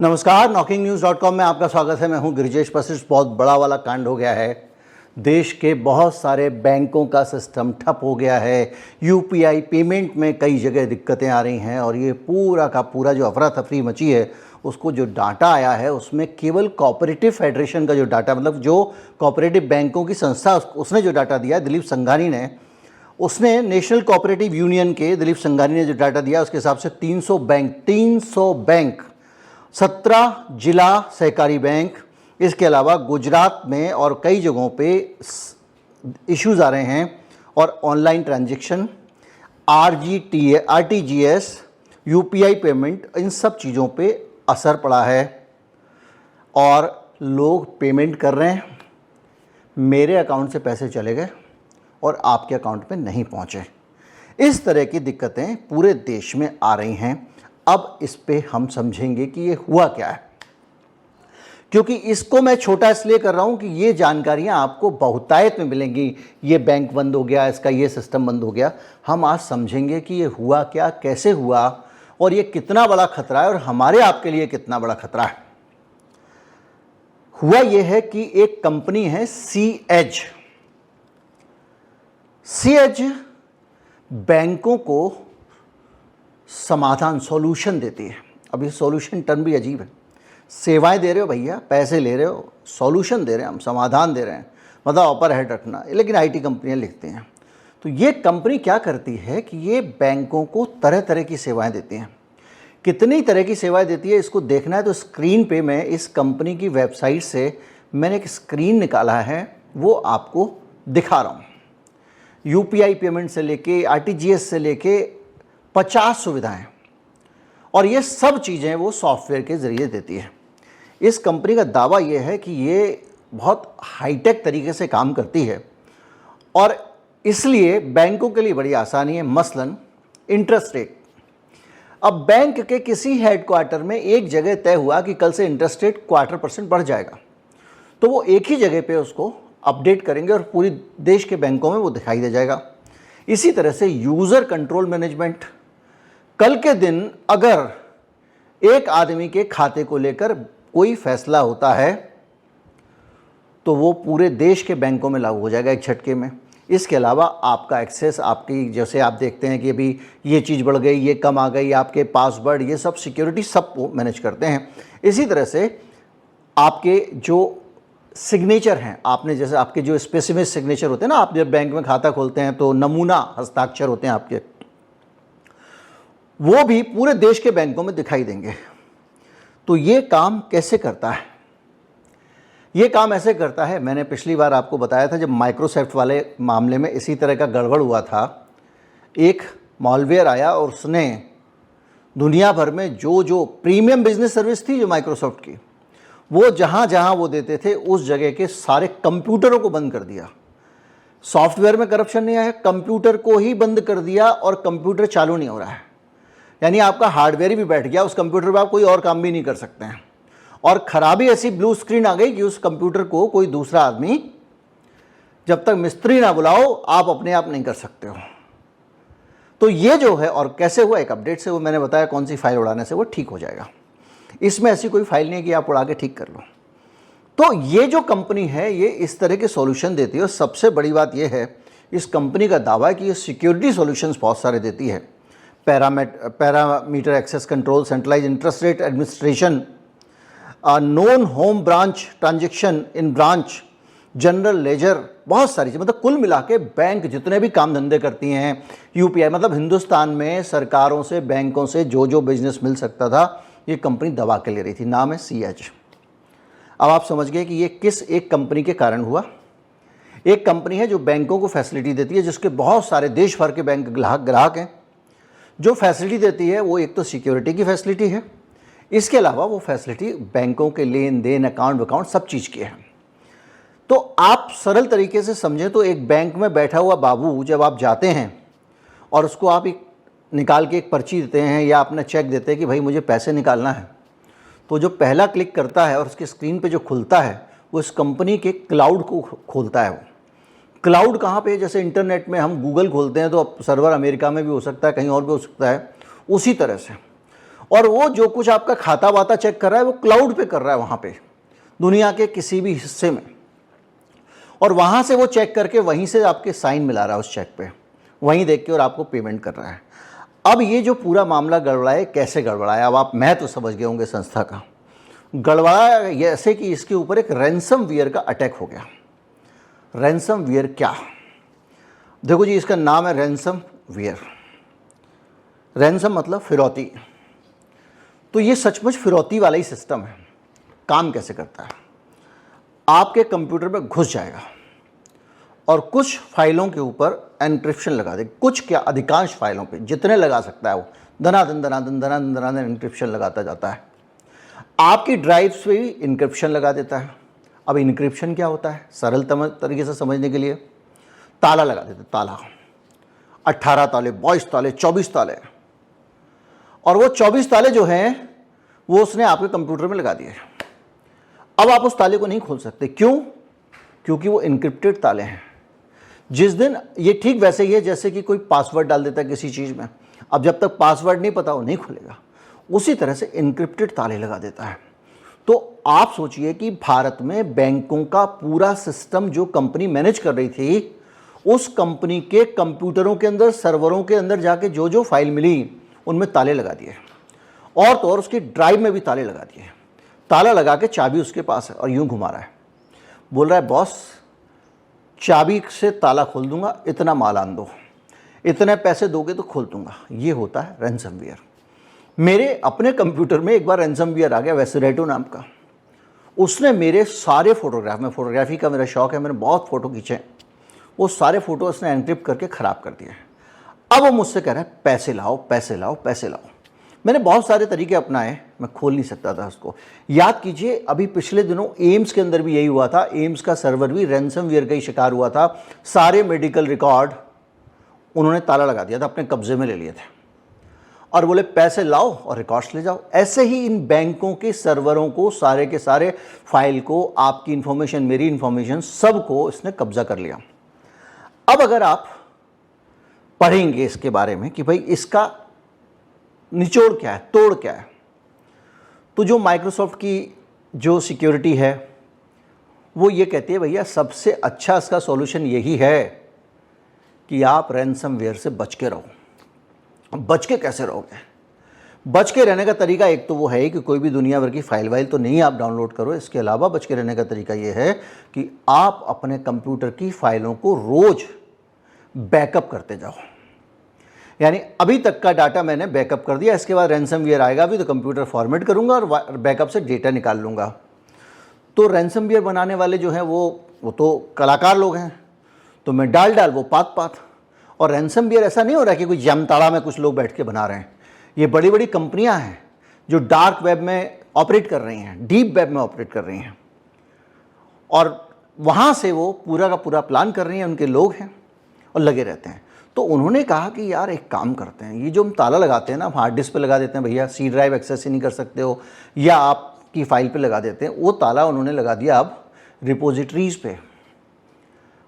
नमस्कार, knocking-news.com में आपका स्वागत है। मैं हूं गिरिजेश वशिष्ठ। बहुत बड़ा वाला कांड हो गया है। देश के बहुत सारे बैंकों का सिस्टम ठप हो गया है। यूपीआई पेमेंट में कई जगह दिक्कतें आ रही हैं और ये पूरा का पूरा जो अफरा तफरी मची है, उसको जो डाटा आया है उसमें केवल कोऑपरेटिव फेडरेशन का जो डाटा, मतलब जो कोऑपरेटिव बैंकों की संस्था, उसने जो डाटा दिया, दिलीप संघानी ने, उसने नेशनल कोऑपरेटिव यूनियन के दिलीप संघानी ने जो डाटा दिया उसके हिसाब से 300 बैंक 17 जिला सहकारी बैंक, इसके अलावा गुजरात में और कई जगहों पे इश्यूज़ आ रहे हैं और online transaction, RTGS, UPI payment, इन सब चीज़ों पे असर पड़ा है और लोग पेमेंट कर रहे हैं। मेरे अकाउंट से पैसे चले गए और आपके अकाउंट पे नहीं पहुँचे। इस तरह की दिक्कतें पूरे देश में आ रही हैं। अब इस पे हम समझेंगे कि ये हुआ क्या है, क्योंकि इसको मैं छोटा इसलिए कर रहा हूं कि ये जानकारियां आपको बहुतायत में मिलेंगी। ये बैंक बंद हो गया, इसका ये सिस्टम बंद हो गया। हम आज समझेंगे कि ये हुआ क्या, कैसे हुआ और ये कितना बड़ा खतरा है और हमारे आपके लिए कितना बड़ा खतरा है। हुआ ये है कि एक कंपनी है सीएज बैंकों को समाधान, सॉल्यूशन देती है। अब ये सॉल्यूशन टर्म भी अजीब है। सेवाएं दे रहे हो भैया, पैसे ले रहे हो, सॉल्यूशन दे रहे हैं हम, समाधान दे रहे हैं, मतलब अपर हेड रखना, लेकिन आईटी कंपनियां लिखती हैं। तो ये कंपनी क्या करती है कि ये बैंकों को तरह तरह की सेवाएं देती हैं। कितनी तरह की सेवाएं देती है इसको देखना है तो स्क्रीन पे मैं इस कंपनी की वेबसाइट से मैंने एक स्क्रीन निकाला है, वो आपको दिखा रहा हूँ। यूपीआई पेमेंट से लेके आरटीजीएस से लेके 50 सुविधाएं, और ये सब चीज़ें वो सॉफ्टवेयर के ज़रिए देती है। इस कंपनी का दावा ये है कि ये बहुत हाईटेक तरीके से काम करती है और इसलिए बैंकों के लिए बड़ी आसानी है। मसलन इंटरेस्ट रेट। अब बैंक के किसी हेडक्वार्टर में एक जगह तय हुआ कि कल से इंटरेस्ट रेट 0.25% बढ़ जाएगा, तो वो एक ही जगह पे उसको अपडेट करेंगे और पूरी देश के बैंकों में वो दिखाई दे जाएगा। इसी तरह से यूज़र कंट्रोल मैनेजमेंट। कल के दिन अगर एक आदमी के खाते को लेकर कोई फैसला होता है तो वो पूरे देश के बैंकों में लागू हो जाएगा एक झटके में। इसके अलावा आपका एक्सेस, आपकी, जैसे आप देखते हैं कि अभी ये चीज़ बढ़ गई, ये कम आ गई, आपके पासवर्ड, ये सब सिक्योरिटी सब वो मैनेज करते हैं। इसी तरह से आपके जो सिग्नेचर हैं, आपने जैसे आपके जो स्पेसिफिक सिग्नेचर होते हैं ना, आप जब बैंक में खाता खोलते हैं तो नमूना हस्ताक्षर होते हैं आपके, वो भी पूरे देश के बैंकों में दिखाई देंगे। तो ये काम कैसे करता है? ये काम ऐसे करता है, मैंने पिछली बार आपको बताया था जब माइक्रोसॉफ्ट वाले मामले में इसी तरह का गड़बड़ हुआ था। एक मॉलवेयर आया और उसने दुनिया भर में जो प्रीमियम बिजनेस सर्विस थी जो माइक्रोसॉफ्ट की, वो जहाँ जहाँ वो देते थे उस जगह के सारे कंप्यूटरों को बंद कर दिया। सॉफ्टवेयर में करप्शन नहीं आया, कंप्यूटर को ही बंद कर दिया और कंप्यूटर चालू नहीं हो रहा है। यानी आपका हार्डवेयर भी बैठ गया, उस कंप्यूटर पे आप कोई और काम भी नहीं कर सकते हैं। और ख़राबी ऐसी ब्लू स्क्रीन आ गई कि उस कंप्यूटर को कोई दूसरा आदमी, जब तक मिस्त्री ना बुलाओ, आप अपने आप नहीं कर सकते हो। तो ये जो है, और कैसे हुआ, एक अपडेट से, वो मैंने बताया कौन सी फाइल उड़ाने से वो ठीक हो जाएगा। इसमें ऐसी कोई फाइल नहीं है कि आप उड़ा के ठीक कर लो। तो ये जो कंपनी है ये इस तरह के सॉल्यूशन देती है और सबसे बड़ी बात ये है, इस कंपनी का दावा है कि ये सिक्योरिटी सॉल्यूशंस बहुत सारे देती है। Parameter access control, centralize interest rate administration, non home branch transaction in branch, general ledger, बहुत सारी चीज़, मतलब कुल मिला के बैंक जितने भी काम धंधे करती हैं, यूपीआई, मतलब हिंदुस्तान में सरकारों से, बैंकों से जो बिजनेस मिल सकता था, ये कंपनी दबा के ले रही थी। नाम है सीएज। अब आप समझ गए कि ये किस एक कंपनी के कारण हुआ। एक कंपनी है जो बैंकों को फैसिलिटी देती है, जिसके बहुत सारे देश भर के बैंक ग्राहक हैं। जो फैसिलिटी देती है वो एक तो सिक्योरिटी की फैसिलिटी है, इसके अलावा वो फैसिलिटी बैंकों के लेन देन, अकाउंट सब चीज़ की है। तो आप सरल तरीके से समझें तो एक बैंक में बैठा हुआ बाबू, जब आप जाते हैं और उसको आप एक निकाल के एक पर्ची देते हैं या अपना चेक देते हैं कि भाई मुझे पैसे निकालना है, तो जो पहला क्लिक करता है और उसकी स्क्रीन पे जो खुलता है वो इस कंपनी के क्लाउड को खोलता है। वो क्लाउड कहाँ पे है? जैसे इंटरनेट में हम गूगल खोलते हैं तो सर्वर अमेरिका में भी हो सकता है, कहीं और भी हो सकता है, उसी तरह से। और वो जो कुछ आपका खाता वाता चेक कर रहा है वो क्लाउड पे कर रहा है वहाँ पे, दुनिया के किसी भी हिस्से में, और वहाँ से वो चेक करके वहीं से आपके साइन मिला रहा है उस चेक पे, वहीं देख के और आपको पेमेंट कर रहा है। अब ये जो पूरा मामला गड़बड़ा है, कैसे गड़बड़ा है, अब आप मैं तो समझ गए होंगे संस्था का। गड़बड़ा है ऐसे कि इसके ऊपर एक रैंसमवेयर का अटैक हो गया। रैंसमवेयर क्या, देखो जी, इसका नाम है रैंसमवेयर। रैंसम मतलब फिरौती, तो ये सचमुच फिरौती वाला ही सिस्टम है। काम कैसे करता है, आपके कंप्यूटर में घुस जाएगा और कुछ फाइलों के ऊपर एन्क्रिप्शन लगा दे, कुछ क्या अधिकांश फाइलों पे, जितने लगा सकता है वो धनाधन धनाधन धनाधन धनाधन एन्क्रिप्शन लगाता जाता है। आपकी ड्राइव्स पे भी इनक्रिप्शन लगा देता है। अब इनक्रिप्शन क्या होता है, सरल तरीके से समझने के लिए ताला लगा देते, ताला 18 ताले, 22 ताले, 24 ताले, और वो 24 ताले जो हैं वो उसने आपके कंप्यूटर में लगा दिए। अब आप उस ताले को नहीं खोल सकते, क्यों? क्योंकि वो इनक्रिप्टेड ताले हैं। जिस दिन ये ठीक वैसे ही है जैसे कि कोई पासवर्ड डाल देता है किसी चीज़ में, अब जब तक पासवर्ड नहीं पता वो नहीं खुलेगा, उसी तरह से इनक्रिप्टेड ताले लगा देता है। तो आप सोचिए कि भारत में बैंकों का पूरा सिस्टम जो कंपनी मैनेज कर रही थी, उस कंपनी के कंप्यूटरों के अंदर, सर्वरों के अंदर जाके जो जो फाइल मिली उनमें ताले लगा दिए, और तो और उसकी ड्राइव में भी ताले लगा दिए। ताला लगा के चाबी उसके पास है और यूं घुमा रहा है, बोल रहा है बॉस चाबी से ताला खोल दूंगा, इतना माल आन दो, इतने पैसे दोगे तो खोल दूंगा। ये होता है रैंसमवेयर। मेरे अपने कंप्यूटर में एक बार रैंसमवेयर आ गया, वेसेरेटो नाम का। उसने मेरे सारे फोटोग्राफ, में फोटोग्राफी का मेरा शौक है, मैंने बहुत फ़ोटो खींचे, वो सारे फ़ोटो उसने एनक्रिप्ट करके ख़राब कर दिए। अब वो मुझसे कह रहा है पैसे लाओ, पैसे लाओ, पैसे लाओ। मैंने बहुत सारे तरीके अपनाए, मैं खोल नहीं सकता था उसको। याद कीजिए, अभी पिछले दिनों एम्स के अंदर भी यही हुआ था। एम्स का सर्वर भी रैंसमवेयर का ही शिकार हुआ था। सारे मेडिकल रिकॉर्ड उन्होंने ताला लगा दिया था, अपने कब्जे में ले लिए थे, और बोले पैसे लाओ और रिकॉर्ड्स ले जाओ। ऐसे ही इन बैंकों के सर्वरों को, सारे के सारे फाइल को, आपकी इंफॉर्मेशन, मेरी इंफॉर्मेशन, सबको इसने कब्जा कर लिया। अब अगर आप पढ़ेंगे इसके बारे में कि भाई इसका निचोड़ क्या है, तोड़ क्या है, तो जो माइक्रोसॉफ्ट की जो सिक्योरिटी है वो ये कहती है भैया सबसे अच्छा इसका सॉल्यूशन यही है कि आप रैंसमवेयर से बच के रहो। बच के कैसे रहोगे? बच के रहने का तरीका एक तो वो है कि कोई भी दुनिया भर की फाइल वाइल तो नहीं आप डाउनलोड करो। इसके अलावा बच के रहने का तरीका ये है कि आप अपने कंप्यूटर की फाइलों को रोज़ बैकअप करते जाओ। यानी अभी तक का डाटा मैंने बैकअप कर दिया, इसके बाद रैंसमवेयर आएगा भी तो कंप्यूटर फॉर्मेट करूंगा और बैकअप से डेटा निकाल लूँगा। तो रैंसमवेयर बनाने वाले जो हैं वो तो कलाकार लोग हैं, तो मैं डाल वो पात। और रैंसमवेयर ऐसा नहीं हो रहा कि कोई जामताड़ा में कुछ लोग बैठ के बना रहे हैं। ये बड़ी बड़ी कंपनियां हैं जो डार्क वेब में ऑपरेट कर रही हैं, डीप वेब में ऑपरेट कर रही हैं, और वहाँ से वो पूरा का पूरा प्लान कर रही हैं। उनके लोग हैं और लगे रहते हैं। तो उन्होंने कहा कि यार एक काम करते हैं, ये जो हम ताला लगाते हैं ना, हार्ड डिस्क पे लगा देते हैं, भैया सी ड्राइव एक्सेस ही नहीं कर सकते हो, या आपकी फाइल पे लगा देते हैं, वो ताला उन्होंने लगा दिया अब रिपोजिटरीज पे,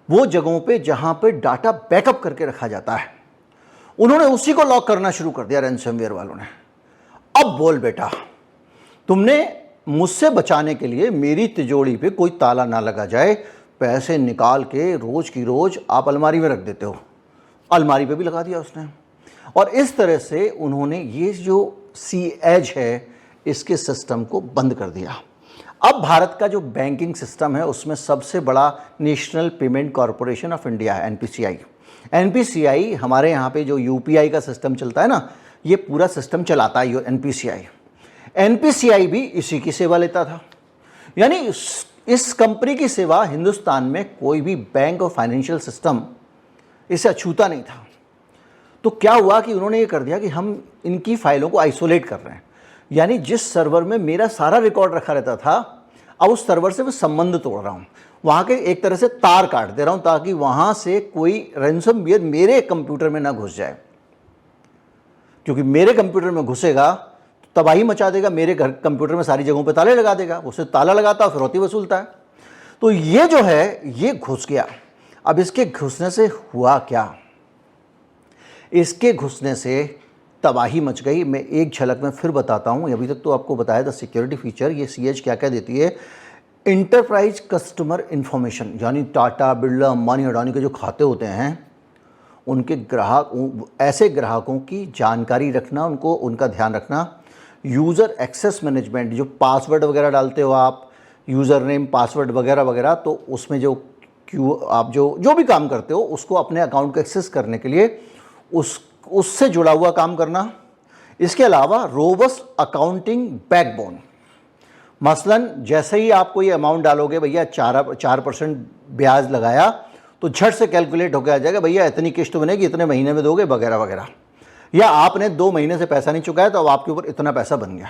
वो जगहों पे जहाँ पे डाटा बैकअप करके रखा जाता है, उन्होंने उसी को लॉक करना शुरू कर दिया रैंसमवेयर वालों ने। अब बोल बेटा, तुमने मुझसे बचाने के लिए मेरी तिजोरी पे कोई ताला ना लगा जाए, पैसे निकाल के रोज की रोज आप अलमारी में रख देते हो। अलमारी पे भी लगा दिया उसने। और इस तरह से उन्होंने ये जो सी एज है इसके सिस्टम को बंद कर दिया। अब भारत का जो बैंकिंग सिस्टम है उसमें सबसे बड़ा national payment corporation of India है, एनपीसीआई। एनपीसीआई हमारे यहाँ पे जो यूपीआई का सिस्टम चलता है ना, ये पूरा सिस्टम चलाता है एनपीसीआई। एनपीसीआई भी इसी की सेवा लेता था। यानी इस कंपनी की सेवा हिंदुस्तान में कोई भी बैंक और फाइनेंशियल सिस्टम इसे अछूता नहीं था। तो क्या हुआ कि उन्होंने ये कर दिया कि हम इनकी फाइलों को आइसोलेट कर रहे हैं। यानी जिस सर्वर में मेरा सारा रिकॉर्ड रखा रहता था, अब उस सर्वर से मैं संबंध तोड़ रहा हूँ, वहाँ के एक तरह से तार काट दे रहा हूँ, ताकि वहाँ से कोई रैंसमवेयर मेरे कंप्यूटर में ना घुस जाए। क्योंकि मेरे कंप्यूटर में घुसेगा तो तबाही मचा देगा, मेरे घर कंप्यूटर में सारी जगहों पे ताले लगा देगा, उसे ताला लगाता है, फिरौती वसूलता है। तो ये जो है ये घुस गया। अब इसके घुसने से हुआ क्या? इसके घुसने से तबाही मच गई। मैं एक झलक में फिर बताता हूँ, अभी तक तो आपको बताया था सिक्योरिटी फीचर। ये CH क्या क्या देती है, इंटरप्राइज कस्टमर इन्फॉर्मेशन, यानी टाटा, बिरला, अंबानी, अडानी के जो खाते होते हैं उनके ग्राहक, ऐसे ग्राहकों की जानकारी रखना, उनको उनका ध्यान रखना। यूज़र एक्सेस मैनेजमेंट, जो पासवर्ड वगैरह डालते हो आप, यूज़र नेम, पासवर्ड वगैरह वगैरह, तो उसमें जो आप जो भी काम करते हो उसको अपने अकाउंट को एक्सेस करने के लिए उससे जुड़ा हुआ काम करना। इसके अलावा रोबस्ट अकाउंटिंग बैकबोन, मसलन जैसे ही आप कोई अमाउंट डालोगे, भैया 4% ब्याज लगाया तो झट से कैलकुलेट होकर आ जाएगा, भैया इतनी किस्त बनेगी, इतने महीने में दोगे, वगैरह वगैरह। या आपने 2 महीने से पैसा नहीं चुकाया तो अब आपके ऊपर इतना पैसा बन गया।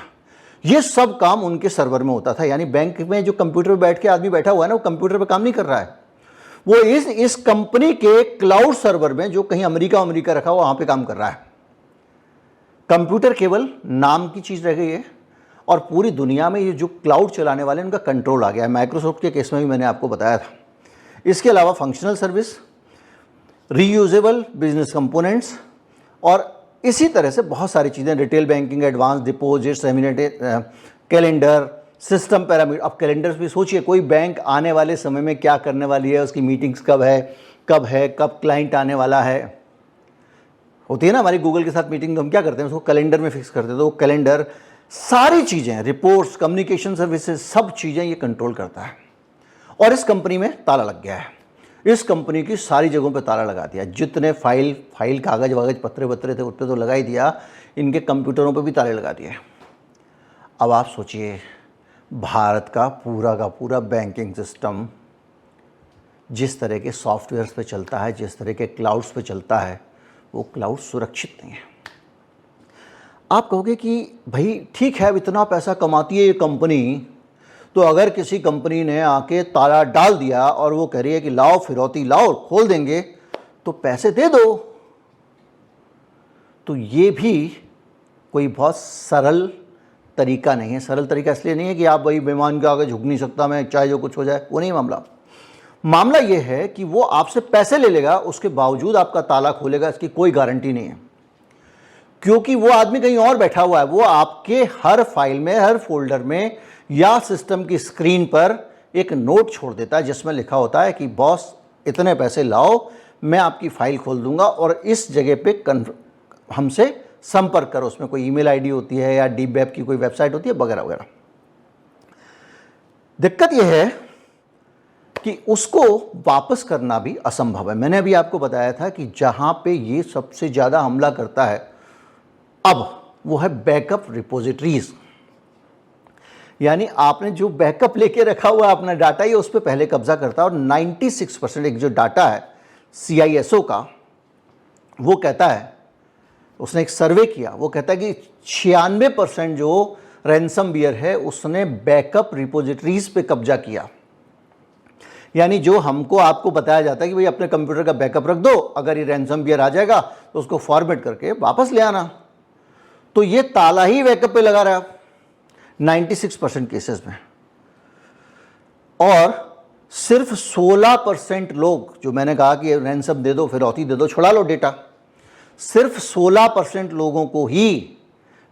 ये सब काम उनके सर्वर में होता था। यानी बैंक में जो कंप्यूटर पर बैठ के आदमी बैठा हुआ है ना, वो कंप्यूटर पर काम नहीं कर रहा है, वो इस कंपनी के क्लाउड सर्वर में, जो कहीं अमेरिका रखा हुआ, वहां पे काम कर रहा है। कंप्यूटर केवल नाम की चीज रह गई है और पूरी दुनिया में ये जो क्लाउड चलाने वाले उनका कंट्रोल आ गया है। माइक्रोसॉफ्ट के केस में भी मैंने आपको बताया था। इसके अलावा functional service, reusable business components और इसी तरह से बहुत सारी चीज़ें, retail banking, advance deposit, calendar, system parameter. अब कैलेंडर्स भी सोचिए, कोई बैंक आने वाले समय में क्या करने वाली है, उसकी मीटिंग्स कब क्लाइंट आने वाला है। होती है ना हमारी गूगल के साथ मीटिंग, तो हम क्या करते हैं, उसको कैलेंडर में फिक्स करते हैं। तो कैलेंडर, सारी चीज़ें, रिपोर्ट्स, कम्युनिकेशन सर्विसेज, सब चीज़ें ये कंट्रोल करता है। और इस कंपनी में ताला लग गया है। इस कंपनी की सारी जगहों पे ताला लगा दिया। जितने फाइल कागज वागज पत्रे थे उस पर तो लगा ही दिया, इनके कंप्यूटरों पे भी ताले लगा दिए। अब आप सोचिए, भारत का पूरा बैंकिंग सिस्टम जिस तरह के सॉफ्टवेयर्स पे चलता है, जिस तरह के क्लाउड्स पे चलता है, वो क्लाउड सुरक्षित नहीं है। आप कहोगे कि भाई ठीक है, अब इतना पैसा कमाती है ये कंपनी, तो अगर किसी कंपनी ने आके ताला डाल दिया और वो कह रही है कि लाओ फिरौती लाओ, खोल देंगे, तो पैसे दे दो, तो ये भी कोई बहुत सरल तरीका नहीं है। सरल तरीका इसलिए नहीं है कि आप भाई बेईमान के आगे झुक नहीं सकता मैं, चाहे जो कुछ हो जाए, वो नहीं मामला ये है कि वो आपसे पैसे ले लेगा, उसके बावजूद आपका ताला खोलेगा, इसकी कोई गारंटी नहीं है। क्योंकि वो आदमी कहीं और बैठा हुआ है, वो आपके हर फाइल में, हर फोल्डर में या सिस्टम की स्क्रीन पर एक नोट छोड़ देता है जिसमें लिखा होता है कि बॉस इतने पैसे लाओ, मैं आपकी फाइल खोल दूंगा और इस जगह पे हमसे संपर्क करो। उसमें कोई ईमेल आईडी होती है या डीप वेब की कोई वेबसाइट होती है, वगैरह वगैरह। दिक्कत यह है कि उसको वापस करना भी असंभव है। मैंने अभी आपको बताया था कि जहां पे ये सबसे ज्यादा हमला करता है अब, वो है बैकअप रिपोजिटरीज। यानी आपने जो बैकअप लेके रखा हुआ है अपना डाटा, ये उस पर पहले कब्जा करता है। और 96% एक जो डाटा है CISO का, वो कहता है, उसने एक सर्वे किया, वो कहता है कि 96% जो रैंसमवेयर है उसने बैकअप रिपोजिटरीज पे कब्जा किया। यानी जो हमको आपको बताया जाता है कि भाई अपने कंप्यूटर का बैकअप रख दो, अगर ये रैंसमवेयर आ जाएगा तो उसको फॉर्मेट करके वापस ले आना, तो ये ताला ही बैकअप पे लगा रहा है 96% केसेस में। और सिर्फ 16% लोग, जो मैंने कहा कि रैंसम दे दो, फिरौती दे दो, छुड़ा लो डेटा, सिर्फ 16% लोगों को ही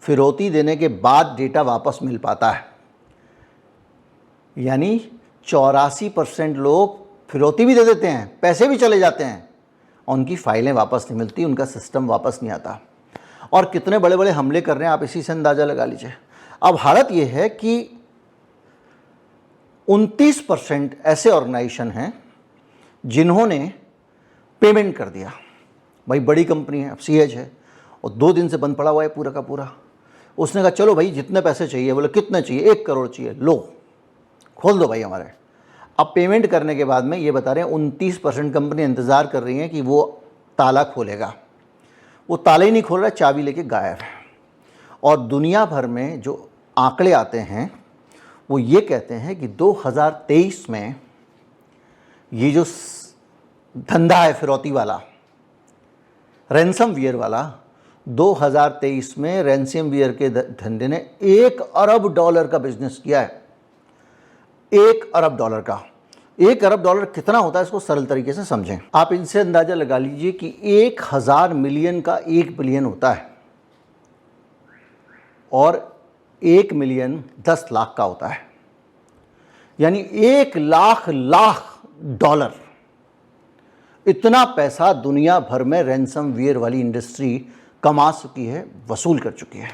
फिरौती देने के बाद डेटा वापस मिल पाता है। यानी 84% लोग फिरौती भी दे देते हैं, पैसे भी चले जाते हैं, उनकी फाइलें वापस नहीं मिलती, उनका सिस्टम वापस नहीं आता। और कितने बड़े बड़े हमले कर रहे हैं आप इसी से अंदाज़ा लगा लीजिए। अब हालत यह है कि 29% ऐसे ऑर्गेनाइजेशन हैं जिन्होंने पेमेंट कर दिया। भाई बड़ी कंपनी है, अब CH है और 2 दिन से बंद पड़ा हुआ है पूरा का पूरा। उसने कहा चलो भाई जितने पैसे चाहिए, बोले कितने चाहिए, 1 करोड़ चाहिए, लो खोल दो भाई हमारे। अब पेमेंट करने के बाद में ये बता रहे हैं 29% कंपनी इंतज़ार कर रही है कि वो ताला खोलेगा। वो ताला ही नहीं खोल रहा, चाबी लेके गायब है। और दुनिया भर में जो आंकड़े आते हैं वो ये कहते हैं कि 2023 में ये जो धंधा है फिरौती वाला, रैंसमवेयर वाला, 2023 में रैंसमवेयर के धंधे ने $1 अरब का बिजनेस किया है। $1 अरब का। $1 अरब कितना होता है, इसको सरल तरीके से समझें। आप इनसे अंदाजा लगा लीजिए कि 1000 मिलियन का 1 बिलियन होता है। और 1 मिलियन 10 लाख का होता है, यानी 1 लाख डॉलर। इतना पैसा दुनिया भर में रैंसमवेयर वाली इंडस्ट्री कमा चुकी है, वसूल कर चुकी है।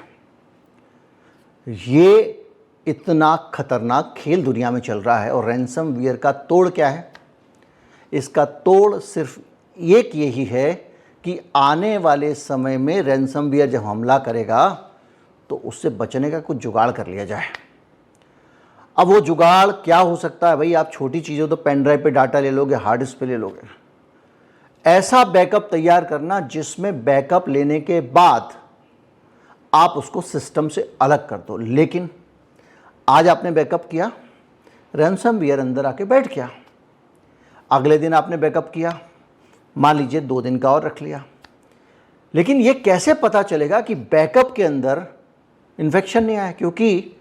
ये इतना खतरनाक खेल दुनिया में चल रहा है। और रैंसमवेयर का तोड़ क्या है? इसका तोड़ सिर्फ एक यही है कि आने वाले समय में रैंसमवेयर जब हमला करेगा तो उससे बचने का कुछ जुगाड़ कर लिया जाए। अब वो जुगाड़ क्या हो सकता है भाई? आप छोटी चीज़ों तो पेन ड्राइव पे डाटा ले लोगे, हार्ड डिस्क पे ले लोगे। ऐसा बैकअप तैयार करना जिसमें बैकअप लेने के बाद आप उसको सिस्टम से अलग कर दो। लेकिन आज आपने बैकअप किया, रैंसमवेयर अंदर आके बैठ गया। अगले दिन आपने बैकअप किया, मान लीजिए 2 दिन का और रख लिया। लेकिन ये कैसे पता चलेगा कि बैकअप के अंदर इन्फेक्शन नहीं आया? क्योंकि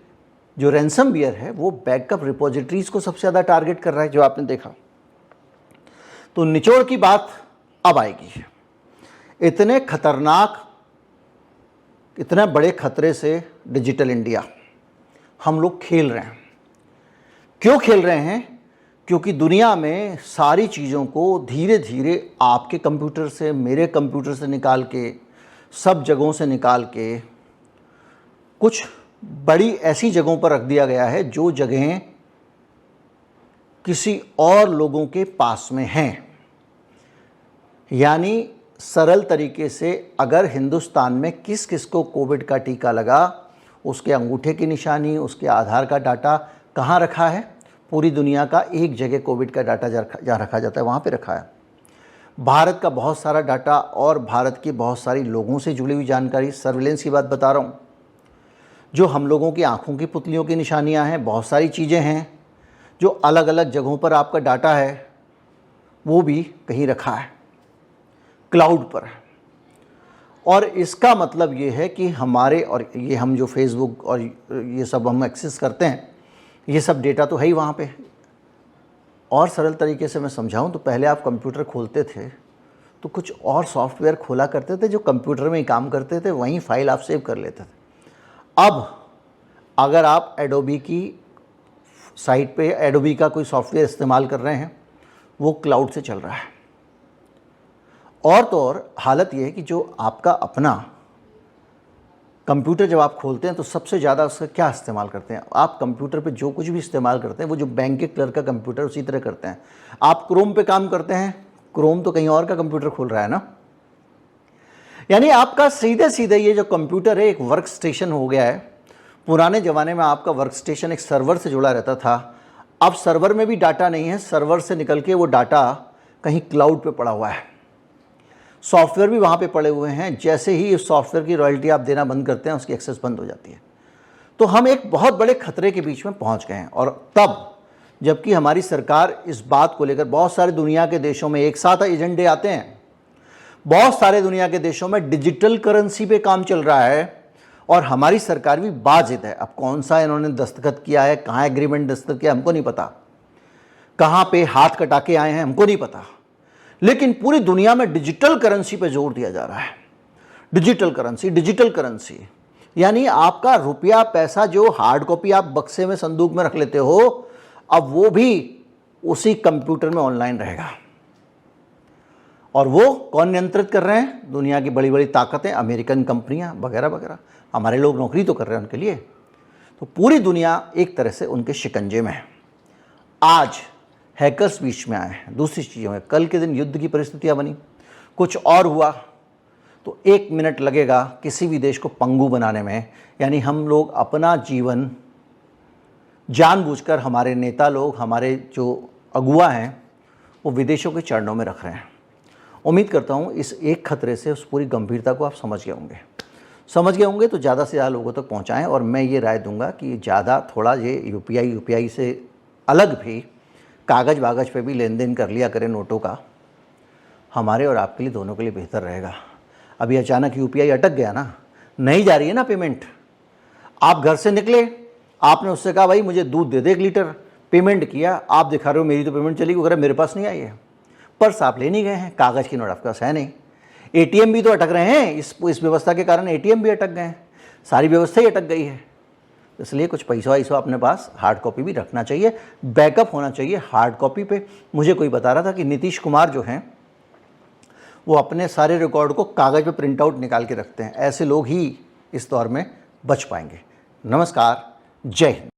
जो रैंसमवेयर है वो बैकअप रिपोजिटरीज को सबसे ज़्यादा टारगेट कर रहा है, जो आपने देखा। तो निचोड़ की बात अब आएगी। इतने खतरनाक, इतने बड़े खतरे से डिजिटल इंडिया हम लोग खेल रहे हैं। क्यों खेल रहे हैं? क्योंकि दुनिया में सारी चीज़ों को धीरे धीरे आपके कंप्यूटर से, मेरे कंप्यूटर से निकाल के, सब जगहों से निकाल के कुछ बड़ी ऐसी जगहों पर रख दिया गया है जो जगहें किसी और लोगों के पास में हैं। यानी सरल तरीके से अगर हिंदुस्तान में किस किस को कोविड का टीका लगा, उसके अंगूठे की निशानी, उसके आधार का डाटा कहाँ रखा है? पूरी दुनिया का एक जगह कोविड का डाटा जहाँ रखा जाता है वहाँ पे रखा है। भारत का बहुत सारा डाटा और भारत के बहुत सारी लोगों से जुड़ी हुई जानकारी, सर्विलेंस की बात बता रहा हूँ, जो हम लोगों की आँखों की पुतलियों की निशानियाँ हैं, बहुत सारी चीज़ें हैं जो अलग अलग जगहों पर आपका डाटा है, वो भी कहीं रखा है, क्लाउड पर। और इसका मतलब ये है कि हमारे, और ये हम जो फेसबुक और ये सब हम एक्सेस करते हैं, ये सब डेटा तो है ही वहाँ पे। और सरल तरीके से मैं समझाऊँ तो पहले आप कंप्यूटर खोलते थे तो कुछ और सॉफ्टवेयर खोला करते थे जो कंप्यूटर में ही काम करते थे, वहीं फाइल आप सेव कर लेते थे। अब अगर आप एडोबी की साइट पे एडोबी का कोई सॉफ्टवेयर इस्तेमाल कर रहे हैं, वो क्लाउड से चल रहा है। और तो और हालत ये है कि जो आपका अपना कंप्यूटर जब आप खोलते हैं तो सबसे ज़्यादा उसका क्या इस्तेमाल करते हैं? आप कंप्यूटर पे जो कुछ भी इस्तेमाल करते हैं वो जो बैंक के क्लर्क का कंप्यूटर उसी तरह करते हैं। आप क्रोम पे काम करते हैं, क्रोम तो कहीं और का कंप्यूटर खोल रहा है ना। यानी आपका सीधे सीधे ये जो कंप्यूटर है एक वर्क स्टेशन हो गया है। पुराने ज़माने में आपका वर्क स्टेशन एक सर्वर से जुड़ा रहता था, अब सर्वर में भी डाटा नहीं है, सर्वर से निकल के वो डाटा कहीं क्लाउड पे पड़ा हुआ है। सॉफ्टवेयर भी वहाँ पे पड़े हुए हैं, जैसे ही उस सॉफ्टवेयर की रॉयल्टी आप देना बंद करते हैं उसकी एक्सेस बंद हो जाती है। तो हम एक बहुत बड़े खतरे के बीच में पहुँच गए हैं। और तब जबकि हमारी सरकार इस बात को लेकर, बहुत सारे दुनिया के देशों में एक साथ एजेंडे आते हैं, बहुत सारे दुनिया के देशों में डिजिटल करेंसी पे काम चल रहा है और हमारी सरकार भी बाजिद है। अब कौन सा इन्होंने दस्तखत किया है, कहाँ एग्रीमेंट दस्तखत किया हमको नहीं पता, कहाँ पे हाथ कटा के आए हैं हमको नहीं पता, लेकिन पूरी दुनिया में डिजिटल करेंसी पे जोर दिया जा रहा है। डिजिटल करेंसी यानी आपका रुपया पैसा जो हार्ड कॉपी आप बक्से में संदूक में रख लेते हो, अब वो भी उसी कंप्यूटर में ऑनलाइन रहेगा। और वो कौन नियंत्रित कर रहे हैं? दुनिया की बड़ी बड़ी ताकतें, अमेरिकन कंपनियां वगैरह वगैरह। हमारे लोग नौकरी तो कर रहे हैं उनके लिए। तो पूरी दुनिया एक तरह से उनके शिकंजे में है। आज हैकर्स बीच में आए हैं, दूसरी चीज़ों में कल के दिन युद्ध की परिस्थितियां बनी, कुछ और हुआ तो 1 मिनट लगेगा किसी भी देश को पंगु बनाने में। यानी हम लोग अपना जीवन जानबूझकर, हमारे नेता लोग, हमारे जो अगुआ हैं, वो विदेशों के चरणों में रख रहे हैं। उम्मीद करता हूँ इस एक खतरे से उस पूरी गंभीरता को आप समझ गए होंगे तो ज़्यादा से ज़्यादा लोगों तक पहुँचाएँ। और मैं ये राय दूंगा कि ज़्यादा थोड़ा ये यूपीआई से अलग भी कागज़ वागज़ पे भी लेन देन कर लिया करें नोटों का, हमारे और आपके लिए दोनों के लिए बेहतर रहेगा। अभी अचानक यूपीआई अटक गया ना, नहीं जा रही है ना पेमेंट। आप घर से निकले, आपने उससे कहा भाई मुझे दूध दे दे 1 लीटर, पेमेंट किया, आप दिखा रहे हो मेरी तो पेमेंट चली गई, वगैरह मेरे पास नहीं आई है, पर्स आप ले नहीं गए हैं, कागज़ की नोट आपके पास है नहीं। एटीएम भी तो अटक रहे हैं, इस व्यवस्था के कारण एटीएम भी अटक गए हैं। सारी व्यवस्था ही अटक गई है। इसलिए कुछ पैसा वैसा अपने पास हार्ड कॉपी भी रखना चाहिए, बैकअप होना चाहिए हार्ड कॉपी पे। मुझे कोई बता रहा था कि नीतीश कुमार जो हैं वो अपने सारे रिकॉर्ड को कागज़ पे प्रिंट आउट निकाल के रखते हैं। ऐसे लोग ही इस दौर में बच पाएंगे। नमस्कार, जय हिंद।